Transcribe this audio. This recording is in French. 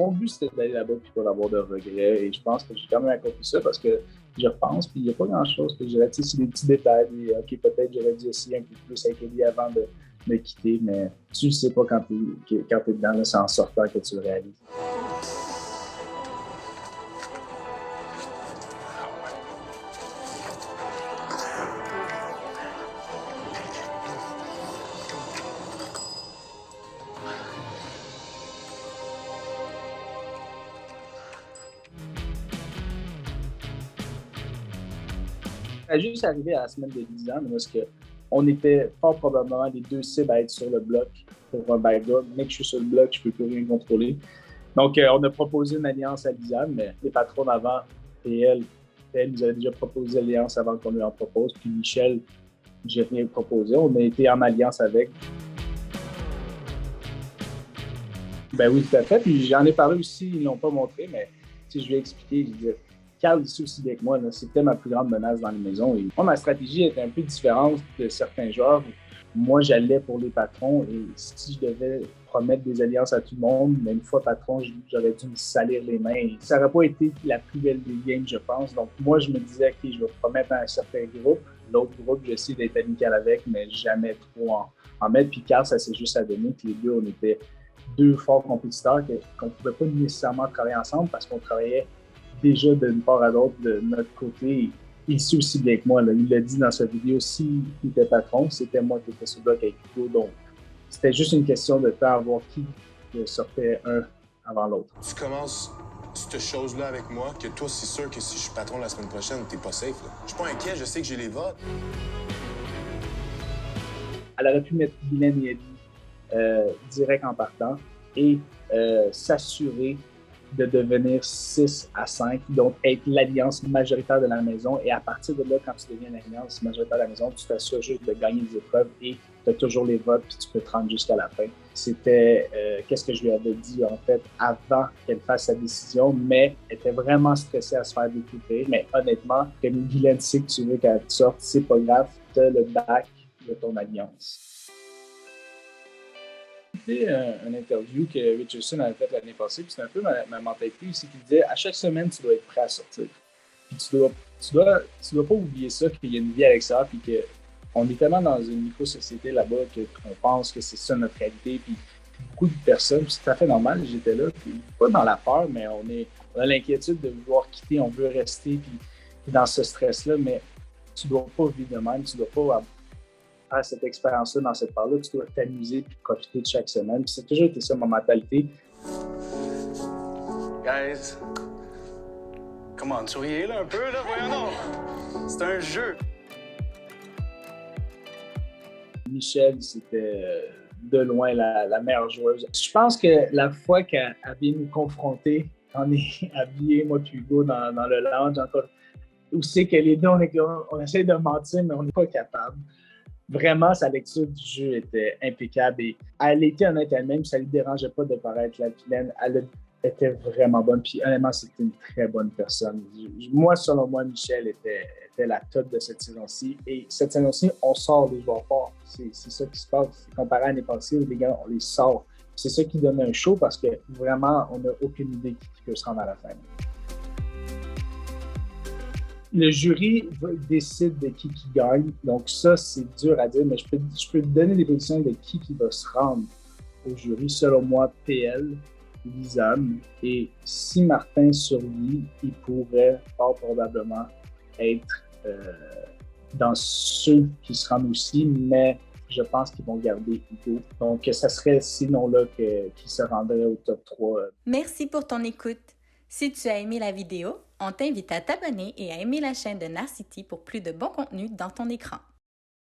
mon but, c'était d'aller là-bas et pas d'avoir de regrets. Et je pense que j'ai quand même accompli ça parce que je repense, puis il n'y a pas grand-chose que je dirais. Tu sais, c'est des petits détails. Et, OK, peut-être j'aurais dû essayer un peu plus avec Ellie avant de quitter, mais tu ne sais pas quand tu es dedans, là, c'est en sortant que tu le réalises. Ça a juste arrivé à la semaine de 10 ans, parce qu'on était fort probablement les deux cibles à être sur le bloc pour un backdoor. Dès que je suis sur le bloc, je ne peux plus rien contrôler. Donc, on a proposé une alliance à Lisanne, mais les patrons d'avant et elle nous avait déjà proposé l'alliance avant qu'on lui en propose. Puis Michel, j'ai rien proposé. On a été en alliance avec. Ben oui, tout à fait. Puis j'en ai parlé aussi, ils ne l'ont pas montré, mais si je vais expliquer, je disais, Carl ici aussi bien que moi, là, c'était ma plus grande menace dans les maisons. Et moi, ma stratégie était un peu différente de certains joueurs. Moi, j'allais pour les patrons et si je devais promettre des alliances à tout le monde, mais une fois patron, j'aurais dû me salir les mains. Et ça n'aurait pas été la plus belle des games, je pense. Donc, moi, je me disais, OK, je vais promettre à un certain groupe. L'autre groupe, j'essaie d'être amical avec, mais jamais trop en mettre. Puis Carl, ça s'est juste adonné que les deux, on était deux forts compétiteurs qu'on ne pouvait pas nécessairement travailler ensemble parce qu'on travaillait déjà d'une part à l'autre de notre côté. Il sait aussi bien que moi. Là. Il l'a dit dans sa vidéo, s'il était patron, c'était moi qui étais sur le bloc avec Hugo. Donc, c'était juste une question de temps à voir qui sortait un avant l'autre. Tu commences cette chose-là avec moi, que toi, c'est sûr que si je suis patron la semaine prochaine, t'es pas safe. Là. Je suis pas inquiet, je sais que j'ai les votes. Elle aurait pu mettre Guylaine et Eddie direct en partant et s'assurer de devenir 6 à 5, donc être l'alliance majoritaire de la maison. Et à partir de là, quand tu deviens l'alliance majoritaire de la maison, tu t'assures juste de gagner les épreuves et tu as toujours les votes, puis tu peux te rendre jusqu'à la fin. C'était qu'est-ce que je lui avais dit, en fait, avant qu'elle fasse sa décision, mais elle était vraiment stressée à se faire découper. Mais honnêtement, comme Guylaine sait que tu veux qu'elle sorte, c'est pas grave, tu as le back de ton alliance. C'était une interview que Richardson avait faite l'année passée, puis c'est un peu ma mentalité aussi, qui disait à chaque semaine, tu dois être prêt à sortir. Puis tu dois pas oublier ça, qu'il y a une vie avec ça, puis qu'on est tellement dans une micro-société là-bas qu'on pense que c'est ça notre réalité, puis beaucoup de personnes, c'est tout à fait normal, j'étais là, puis pas dans la peur, mais on a l'inquiétude de vouloir quitter, on veut rester, puis dans ce stress-là, mais tu dois pas vivre de même, tu dois pas faire cette expérience-là dans cette part-là, tu dois t'amuser et profiter de chaque semaine. Puis c'est toujours été ça, ma mentalité. Guys, comment souriez là un peu, là, voyons donc. C'est un jeu. Michel, c'était de loin la meilleure joueuse. Je pense que la fois qu'elle vient nous confronter, on est habillés, moi et Hugo, dans le lounge, encore, où c'est que les deux, on essaie de mentir, mais on n'est pas capable. Vraiment, sa lecture du jeu était impeccable et elle était honnête elle-même, ça ne lui dérangeait pas de paraître la vilaine. Elle était vraiment bonne. Puis honnêtement, c'était une très bonne personne. Moi, selon moi, Michel était la top de cette saison-ci. Et cette saison-ci, on sort des joueurs forts. C'est ça qui se passe. Comparé à l'année passée, les gars, on les sort. C'est ça qui donne un show parce que vraiment, on n'a aucune idée qui peut se rendre à la fin. Le jury décide de qui gagne. Donc ça, c'est dur à dire, mais je peux te donner des positions de qui va se rendre au jury. Selon moi, PL, Lisanne. Et si Martin survit, il pourrait fort probablement être dans ceux qui se rendent aussi, mais je pense qu'ils vont garder Hugo. Donc ça serait ces noms-là qui se rendraient au top 3. Merci pour ton écoute. Si tu as aimé la vidéo, on t'invite à t'abonner et à aimer la chaîne de Narcity pour plus de bons contenus dans ton écran.